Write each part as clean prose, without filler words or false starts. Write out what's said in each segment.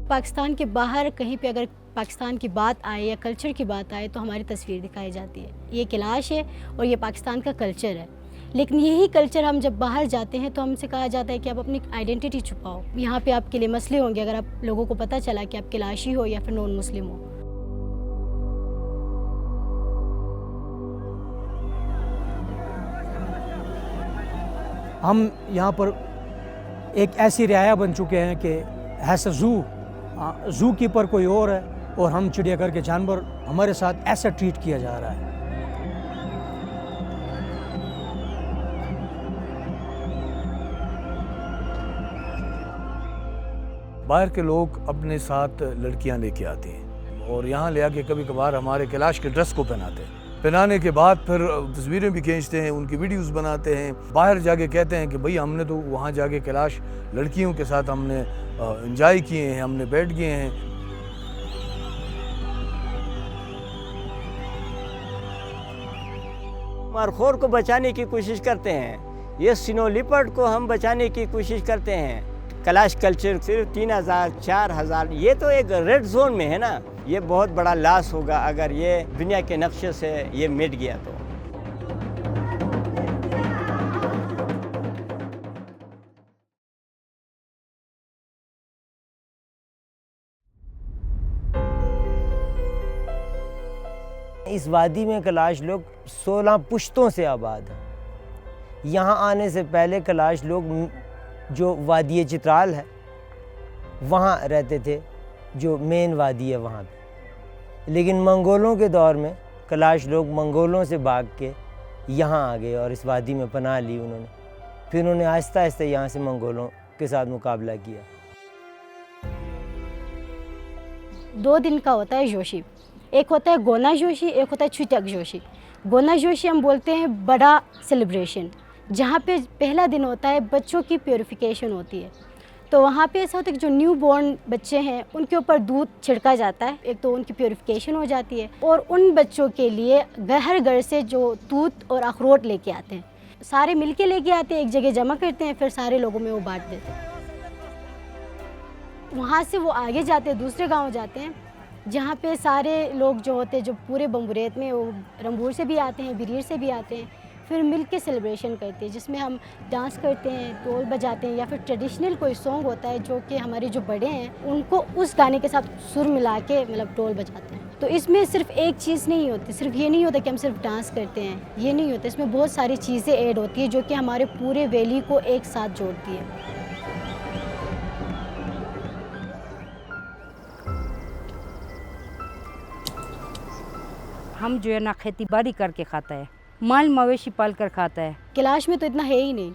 पाकिस्तान के बाहर कहीं पे अगर पाकिस्तान की बात आए या कल्चर की बात आए तो हमारी तस्वीर दिखाई जाती है। ये कैलाश है और ये पाकिस्तान का कल्चर है, लेकिन यही कल्चर हम जब बाहर जाते हैं तो हमसे कहा जाता है कि आप अपनी आइडेंटिटी छुपाओ। यहाँ पे आपके लिए मसले होंगे अगर आप लोगों को पता चला कि आप कैलाशी हो या फिर नॉन मुस्लिम हो। हम यहाँ पर एक ऐसी रियाया बन चुके हैं कि ऐसा ज़ू कीपर कोई और है और हम चिड़ियाघर के जानवर हमारे साथ ऐसा ट्रीट किया जा रहा है। बाहर के लोग अपने साथ लड़कियां लेके आते हैं और यहाँ ले आके कभी कभार हमारे कैलाश के ड्रेस को पहनाते हैं। पहनाने के बाद फिर तस्वीरें भी खींचते हैं, उनकी वीडियोस बनाते हैं। बाहर जाके कहते हैं कि भाई हमने तो वहाँ जाके कैलाश लड़कियों के साथ हमने एंजॉय किए हैं, हमने बैठ गए हैं। मारखोर को बचाने की कोशिश करते हैं, ये स्नो लिपर्ड को हम बचाने की कोशिश करते हैं। कैलाश कल्चर सिर्फ 3000 4000, ये तो एक रेड जोन में है ना। ये बहुत बड़ा लॉस होगा अगर ये दुनिया के नक्शे से ये मिट गया तो। इस वादी में कैलाश लोग 16 पुश्तों से आबाद हैं। यहाँ आने से पहले कैलाश लोग जो वादी चित्राल है वहाँ रहते थे, जो मेन वादी है वहाँ पे। लेकिन मंगोलों के दौर में कैलाश लोग मंगोलों से भाग के यहाँ आ गए और इस वादी में पनाह ली उन्होंने। फिर उन्होंने आहिस्ता आहिस्ता यहाँ से मंगोलों के साथ मुकाबला किया। 2 दिन का होता है जोशी। एक होता है गोना जोशी, एक होता है छुटक जोशी। गोना जोशी हम बोलते हैं बड़ा सेलिब्रेशन, जहाँ पे पहला दिन होता है बच्चों की प्योरिफिकेशन होती है। तो वहाँ पे ऐसा होता है कि जो न्यू बॉर्न बच्चे हैं उनके ऊपर दूध छिड़का जाता है, एक तो उनकी प्योरिफिकेशन हो जाती है। और उन बच्चों के लिए हर घर से जो दूध और अखरोट लेके आते हैं, सारे मिलके लेके आते हैं, एक जगह जमा करते हैं, फिर सारे लोगों में वो बांट देते हैं। वहाँ से वो आगे जाते हैं, दूसरे गाँव जाते हैं, जहाँ पे सारे लोग जो होते हैं, जो पूरे बम्बुरेत में, वो रंबूर से भी आते हैं, बिरीर से भी आते हैं, फिर मिल के सेलिब्रेशन करते हैं, जिसमें हम डांस करते हैं, ढोल बजाते हैं, या फिर ट्रेडिशनल कोई सॉन्ग होता है जो कि हमारे जो बड़े हैं उनको उस गाने के साथ सुर मिला के मतलब ढोल बजाते हैं। तो इसमें सिर्फ एक चीज़ नहीं होती, सिर्फ ये नहीं होता कि हम सिर्फ डांस करते हैं, ये नहीं होता। इसमें बहुत सारी चीज़ें ऐड होती है जो कि हमारे पूरे वैली को एक साथ जोड़ती है। हम जो है ना खेती बाड़ी करके खाता है, माल मवेशी पाल कर खाता है। कैलाश में तो इतना है ही नहीं।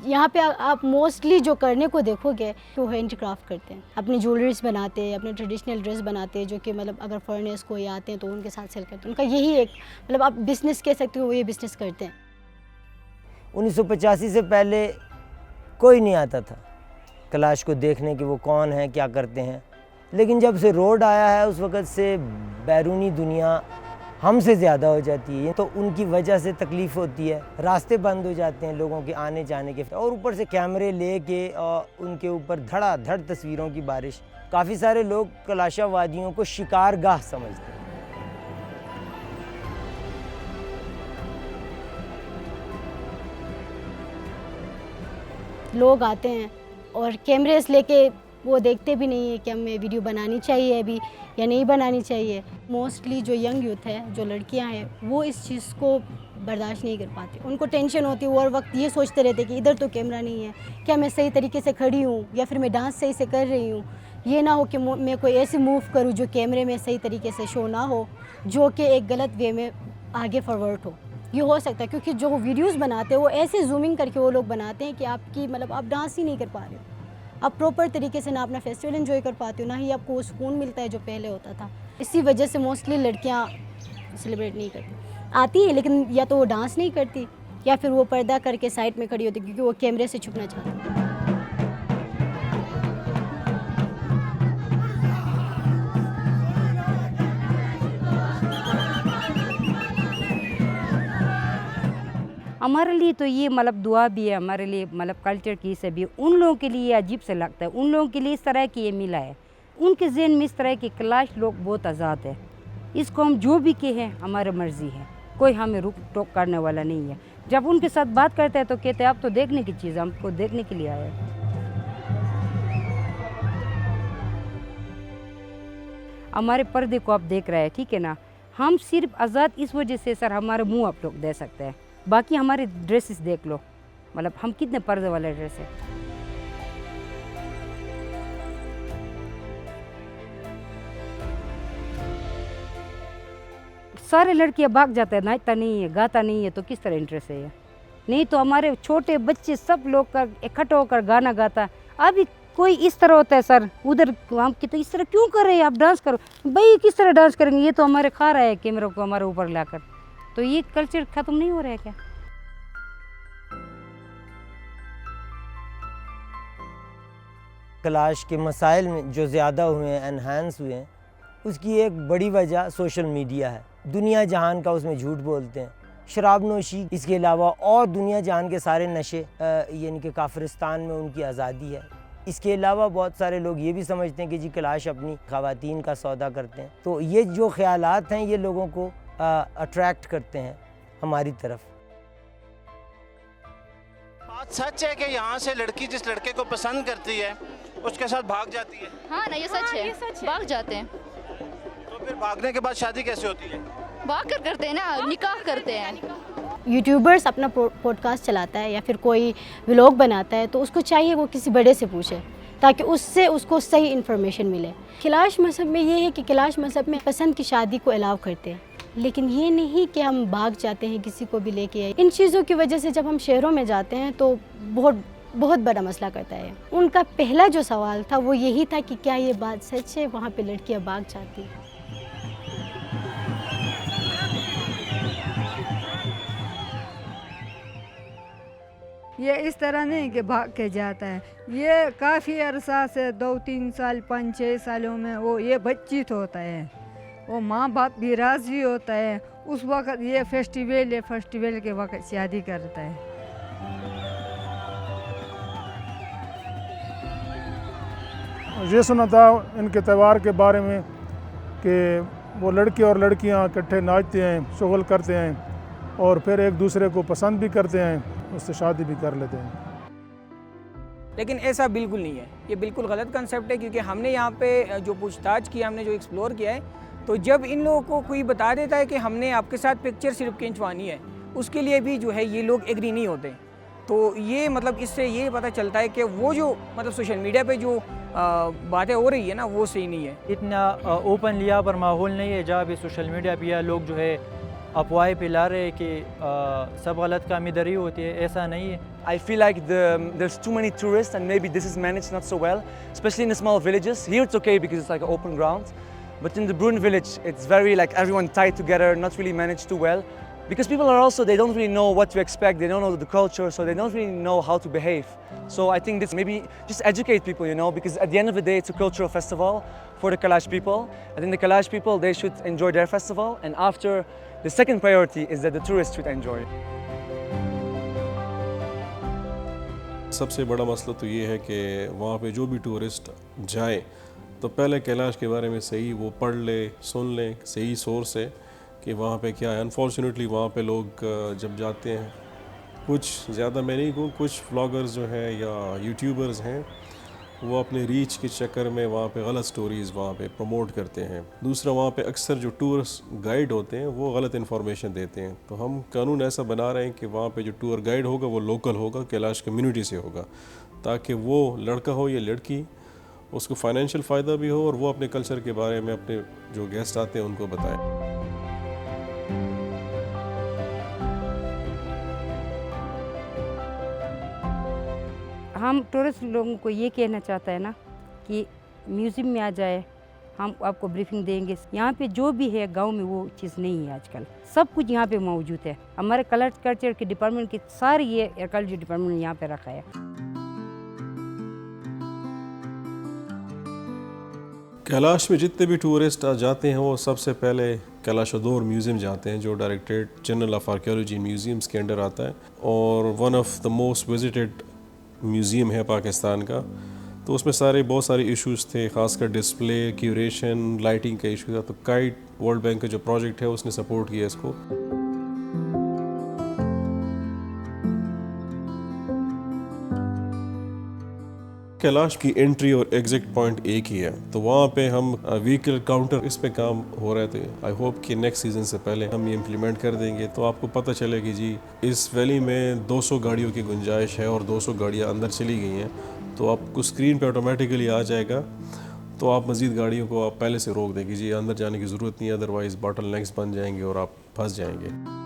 यहाँ पे आप मोस्टली जो करने को देखोगे वो हैंडक्राफ्ट करते हैं, अपनी ज्वेलरीज बनाते हैं, अपने ट्रेडिशनल ड्रेस बनाते हैं, जो कि मतलब अगर फॉरेनर्स कोई आते हैं तो उनके साथ सेल करते हैं। उनका यही एक मतलब आप बिज़नेस कह सकते हो, वो ये बिज़नेस करते हैं। 1985 से पहले कोई नहीं आता था कैलाश को देखने कि वो कौन है, क्या करते हैं। लेकिन जब से रोड आया है उस वक़्त से बैरूनी दुनिया हमसे ज़्यादा हो जाती है, तो उनकी वजह से तकलीफ़ होती है। रास्ते बंद हो जाते हैं लोगों के आने जाने के, और ऊपर से कैमरे लेके उनके ऊपर धड़ाधड़ तस्वीरों की बारिश। काफ़ी सारे लोग कैलाशा वादियों को शिकारगाह समझते हैं। लोग आते हैं और कैमरेस लेके वो देखते भी नहीं है कि हमें वीडियो बनानी चाहिए अभी या नहीं बनानी चाहिए। मोस्टली जो यंग यूथ है, जो लड़कियां हैं, वो इस चीज़ को बर्दाश्त नहीं कर पाती। उनको टेंशन होती है, वो हर वक्त ये सोचते रहते कि इधर तो कैमरा नहीं है, क्या मैं सही तरीके से खड़ी हूँ या फिर मैं डांस सही से कर रही हूँ। ये ना हो कि मैं कोई ऐसे मूव करूँ जो कैमरे में सही तरीके से शो ना हो, जो कि एक गलत वे में आगे फॉरवर्ड हो। ये हो सकता है क्योंकि जो वीडियोज़ बनाते हैं वो ऐसे जूमिंग करके वो लोग बनाते हैं कि आपकी मतलब आप डांस ही नहीं कर पा रहे हो, आप प्रॉपर तरीके से ना अपना फेस्टिवल एंजॉय कर पाते हो, ना ही आपको वो सुकून मिलता है जो पहले होता था। इसी वजह से मोस्टली लड़कियां सेलिब्रेट नहीं करती। आती है लेकिन या तो वो डांस नहीं करती या फिर वो पर्दा करके साइड में खड़ी होती क्योंकि वो कैमरे से छुपना चाहती है। हमारे लिए तो ये मतलब दुआ भी है, हमारे लिए मतलब कल्चर की से भी। उन लोगों के लिए अजीब से लगता है, उन लोगों के लिए इस तरह की ये मिला है। उनके जहन में इस तरह है कि कैलाश लोग बहुत आज़ाद है, इसको हम जो भी कहें हमारी मर्ज़ी है, कोई हमें रुक टोक करने वाला नहीं है। जब उनके साथ बात करते हैं तो कहते हैं आप तो देखने की चीज़, हमको देखने के लिए आए हैं। हमारे पर्दे को आप देख रहे हैं, ठीक है ना, हम सिर्फ आज़ाद इस वजह से सर हमारे मुंह आप लोग दे सकते हैं, बाकी हमारे ड्रेसेस देख लो, मतलब हम कितने पर्दे वाले ड्रेस है। सारे लड़कियां भाग जाते हैं, नाचता नहीं है, गाता नहीं है, तो किस तरह इंटरेस्ट है ये? नहीं तो हमारे छोटे बच्चे सब लोग का इकट्ठा होकर गाना गाता। अभी कोई इस तरह होता है सर, उधर हम कितने इस तरह क्यों कर रहे हैं, आप डांस करो भाई, किस तरह डांस करेंगे, ये तो हमारे खा रहा है कैमरा को हमारे ऊपर लाकर, तो ये कल्चर ख़त्म नहीं हो रहा है क्या? कैलाश के मसाइल में जो ज़्यादा हुए हैं, एनहांस हुए हैं, उसकी एक बड़ी वजह सोशल मीडिया है। दुनिया जहान का उसमें झूठ बोलते हैं, शराब नोशी, इसके अलावा और दुनिया जहान के सारे नशे, यानी कि काफिरिस्तान में उनकी आज़ादी है। इसके अलावा बहुत सारे लोग ये भी समझते हैं कि जी कैलाश अपनी ख़वातीन का सौदा करते हैं, तो ये जो ख्यालात हैं ये लोगों को अट्रैक्ट करते हैं हमारी तरफ। बात सच है कि यहाँ से लड़की जिस लड़के को पसंद करती है उसके साथ भाग जाती है। हाँ ना, ये सच है, भाग जाते हैं। तो फिर भागने के बाद शादी कैसे होती है? भाग कर करते हैं ना, निकाह करते हैं। यूट्यूबर्स अपना पॉडकास्ट चलाता है या फिर कोई व्लॉग बनाता है तो उसको चाहिए वो किसी बड़े से पूछे ताकि उससे उसको सही इन्फॉर्मेशन मिले। कैलाश मज़हब में ये है कि कैलाश मज़हब में पसंद की शादी को अलाउ करते हैं, लेकिन ये नहीं कि हम भाग जाते हैं किसी को भी लेके आए। इन चीज़ों की वजह से जब हम शहरों में जाते हैं तो बहुत बड़ा मसला करता है। उनका पहला जो सवाल था वो यही था कि क्या ये बात सच है, वहाँ पे लड़कियाँ भाग जाती हैं। ये इस तरह नहीं कि भाग के जाता है, ये काफ़ी अरसा से 2-3 साल 5-6 सालों में वो ये बातचीत होता है, वो माँ बाप भी राज़ी होता है, उस वक़्त ये फेस्टिवल के वक़्त शादी करता है। ये सुना था इनके त्यौहार के बारे में कि वो लड़के और लड़कियां इकट्ठे नाचते हैं, शुगल करते हैं और फिर एक दूसरे को पसंद भी करते हैं, उससे शादी भी कर लेते हैं। लेकिन ऐसा बिल्कुल नहीं है, ये बिल्कुल गलत कंसेप्ट है, क्योंकि हमने यहाँ पे जो पूछताछ की, हमने जो एक्सप्लोर किया है, तो जब इन लोगों को कोई बता देता है कि हमने आपके साथ पिक्चर सिर्फ खिंचवानी है, उसके लिए भी जो है ये लोग एग्री नहीं होते। तो ये मतलब इससे ये पता चलता है कि वो जो मतलब सोशल मीडिया पे जो बातें हो रही है ना, वो सही नहीं है। इतना ओपन लिया पर माहौल नहीं है जहाँ पे सोशल मीडिया पे लोग जो है अफवाहें फैला रहे कि सब गलत काम इधर ही होती है, ऐसा नहीं है। I feel like there's too many tourists and maybe this is managed not so well, especially in the small villages. Here it's okay because it's like an open ground, but in the Brun village it's very like everyone tied together, not really managed too well. Because people are also, they don't really know what to expect, they don't know the culture, so they don't really know how to behave. So I think this maybe just educate people, you know, because at the end of the day it's a cultural festival for the Kalash people. I think the Kalash people, they should enjoy their festival, and after, the second priority is that the tourists should enjoy it. सबसे बड़ा मसला तो ये है कि वहाँ पे जो भी टूरिस्ट जाए तो पहले कैलाश के बारे में सही वो पढ़ ले, सुन ले, सही सोर्स से कि वहाँ पे क्या है। अनफॉर्चुनेटली वहाँ पे लोग जब जाते हैं, कुछ ज़्यादा मैं नहीं कहूँ, कुछ व्लॉगर्स जो हैं या यूट्यूबर्स हैं, वो अपने रीच के चक्कर में वहाँ पे गलत स्टोरीज़ वहाँ पे प्रमोट करते हैं। दूसरा, वहाँ पे अक्सर जो टूरिस्ट गाइड होते हैं वो गलत इन्फॉर्मेशन देते हैं। तो हम कानून ऐसा बना रहे हैं कि वहाँ पे जो टूर गाइड होगा वो लोकल होगा, कैलाश कम्युनिटी से होगा, ताकि वो लड़का हो या लड़की उसको फाइनेंशियल फ़ायदा भी हो और वो अपने कल्चर के बारे में अपने जो गेस्ट आते हैं उनको बताएं। हम टूरिस्ट लोगों को ये कहना चाहता है ना कि म्यूज़ियम में आ जाए, हम आपको ब्रीफिंग देंगे। यहाँ पे जो भी है गांव में वो चीज़ नहीं है, आजकल सब कुछ यहाँ पे मौजूद है। हमारे कल्चर के डिपार्टमेंट की सारी ये कल्चर डिपार्टमेंट यहाँ पे रखा है। कैलाश में जितने भी टूरिस्ट जाते हैं वो सबसे पहले कैलाशोदौर म्यूज़ियम जाते हैं, जो directorate general of archaeology museums के अंडर आता है और one of the most visited museum है पाकिस्तान का। तो उसमें बहुत सारे इश्यूज थे, खासकर डिस्प्ले, क्यूरेशन, लाइटिंग का इशू था। तो काइट वर्ल्ड बैंक का जो प्रोजेक्ट है उसने सपोर्ट किया इसको। कैलाश की एंट्री और एग्जिट पॉइंट एक ही है, तो वहाँ पे हम व्हीकल काउंटर इस पे काम हो रहे थे। आई होप कि नेक्स्ट सीजन से पहले हम ये इम्प्लीमेंट कर देंगे, तो आपको पता चलेगी जी इस वैली में 200 गाड़ियों की गुंजाइश है और 200 गाड़ियाँ अंदर चली गई हैं, तो आपको स्क्रीन पे ऑटोमेटिकली आ जाएगा। तो आप मज़ीद गाड़ियों को आप पहले से रोक देंगे जी, अंदर जाने की ज़रूरत नहीं है, अदरवाइज़ बॉटल नेक्स बन जाएंगे और आप फंस जाएंगे।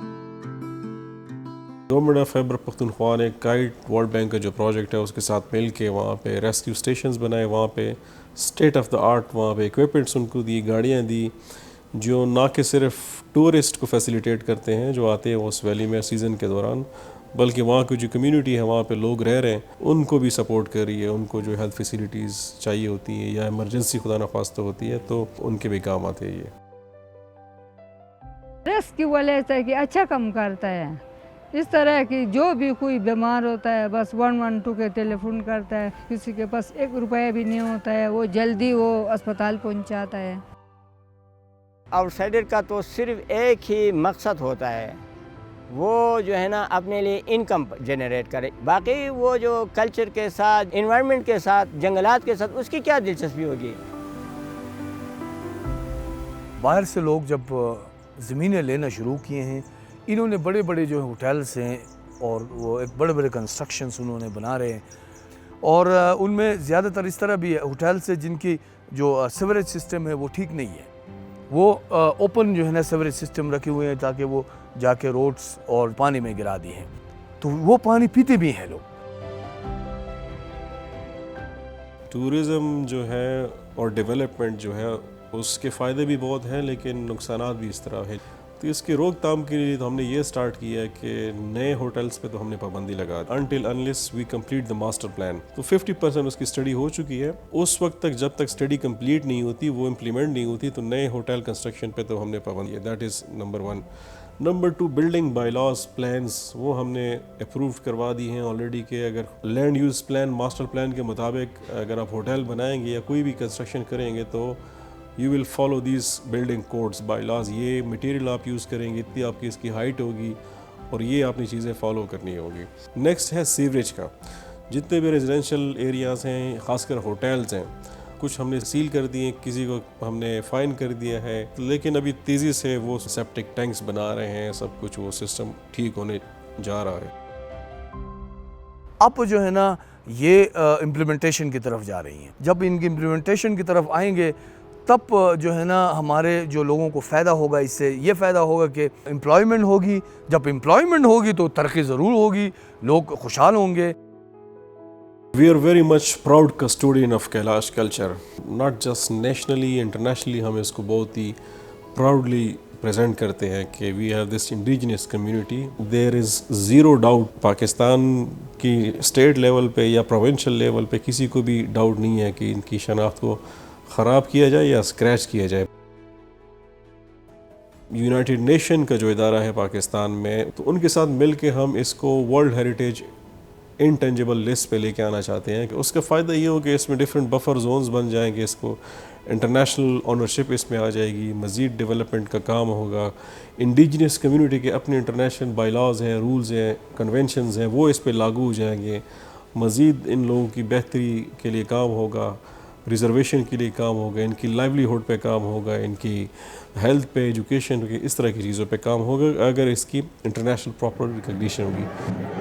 गवर्नमेंट ऑफ खैबर पख्तूनख्वा ने काइट वर्ल्ड बैंक का जो प्रोजेक्ट है उसके साथ मिल के वहाँ पे रेस्क्यू स्टेशंस बनाए, वहाँ पे स्टेट ऑफ द आर्ट वहाँ पे इक्विपमेंट्स उनको दी, गाड़ियाँ दी, जो ना कि सिर्फ टूरिस्ट को फैसिलिटेट करते हैं जो आते हैं उस वैली में सीज़न के दौरान, बल्कि वहाँ की जो कम्युनिटी है, वहाँ पे लोग रह रहे हैं, उनको भी सपोर्ट कर रही है। उनको जो हेल्थ फैसिलिटीज़ चाहिए होती है या इमरजेंसी खुदा न खास्ता होती है तो उनके भी काम आते हैं। ये रेस्क्यू वाले कि अच्छा काम करता है, इस तरह की जो भी कोई बीमार होता है बस 112 के टेलीफोन करता है, किसी के पास 1 रुपया भी नहीं होता है, वो जल्दी वो अस्पताल पहुंचाता है। आउटसाइडर का तो सिर्फ एक ही मकसद होता है, वो जो है ना अपने लिए इनकम जनरेट करे, बाकी वो जो कल्चर के साथ, एनवायरनमेंट के साथ, जंगलात के साथ उसकी क्या दिलचस्पी होगी। बाहर से लोग जब ज़मीनें लेना शुरू किए हैं, इन्होंने बड़े बड़े जो होटल्स हैं और वो एक बड़े बड़े कंस्ट्रक्शंस उन्होंने बना रहे हैं, और उनमें ज़्यादातर इस तरह भी है होटल्स है जिनकी जो सीवरेज सिस्टम है वो ठीक नहीं है, वो ओपन जो है ना सीवरेज सिस्टम रखे हुए हैं ताकि वो जाके रोड्स और पानी में गिरा दिए हैं, तो वो पानी पीते भी हैं लोग। टूरिज़म जो है और डेवलपमेंट जो है उसके फ़ायदे भी बहुत हैं, लेकिन नुकसानात भी इस तरह हैं। तो इसकी रोकथाम के लिए तो हमने ये स्टार्ट किया है कि नए होटल्स पे तो हमने पाबंदी लगा दी until unless we complete the master plan. तो 50% उसकी स्टडी हो चुकी है, उस वक्त तक जब तक स्टडी कंप्लीट नहीं होती, वो इम्प्लीमेंट नहीं होती, तो नए होटल कंस्ट्रक्शन पे तो हमने पाबंदी है। That is number 1। Number 2, building bylaws plans वो हमने अप्रूव करवा दी हैं ऑलरेडी कि अगर land use plan, master plan के मुताबिक अगर आप होटल बनाएंगे या कोई भी कंस्ट्रक्शन करेंगे तो you will follow these building codes bylaws. ये मटेरियल आप यूज़ करेंगे, इतनी आपकी इसकी हाइट होगी और ये आपने चीज़ें फॉलो करनी होगी। नेक्स्ट है सीवरेज का। जितने भी रेजिडेंशियल एरियाज़ हैं, ख़ासकर होटल्स हैं, कुछ हमने सील कर दिए, किसी को हमने फ़ाइन कर दिया है, लेकिन अभी तेज़ी से वो सेप्टिक टैंक्स बना रहे हैं, सब कुछ वो सिस्टम ठीक होने जा रहा है। अब जो है ना ये इम्प्लीमेंटेशन की तरफ जा रही हैं। जब इनकी इम्प्लीमेंटेशन की तरफ आएंगे तब जो है ना हमारे जो लोगों को फ़ायदा होगा, इससे ये फ़ायदा होगा कि एम्प्लॉयमेंट होगी। जब एम्प्लॉयमेंट होगी तो तरक्की ज़रूर होगी, लोग खुशहाल होंगे। We are very much proud custodian of Kailash culture, not just nationally, internationally। हम इसको बहुत ही proudly present करते हैं कि we have this indigenous community। There is zero doubt, Pakistan की स्टेट लेवल पे या प्रोविंशियल लेवल पे किसी को भी डाउट नहीं है कि इनकी शनाख्त को ख़राब किया जाए या स्क्रैच किया जाए। यूनाइटेड नेशन का जो इदारा है पाकिस्तान में, तो उनके साथ मिल के हम इसको वर्ल्ड हेरिटेज इंटेंजिबल लिस्ट पे लेके आना चाहते हैं कि उसका फ़ायदा ये हो कि इसमें डिफरेंट बफर जोन्स बन जाएंगे, इसको इंटरनेशनल ओनरशिप इसमें आ जाएगी, मज़ीद डेवलपमेंट का काम होगा। इंडिजिनस कम्युनिटी के अपने इंटरनेशनल बायलॉज हैं, रूल्स हैं, कन्वेंशंस हैं, वो इस पे लागू हो जाएंगे। मज़ीद इन लोगों की बेहतरी के लिए काम होगा, रिजर्वेशन के लिए काम होगा, इनकी लाइवलीहुड पे काम होगा, इनकी हेल्थ पे, एजुकेशन पे, इस तरह की चीज़ों पे काम होगा अगर इसकी इंटरनेशनल प्रॉपर रिकग्निशन होगी।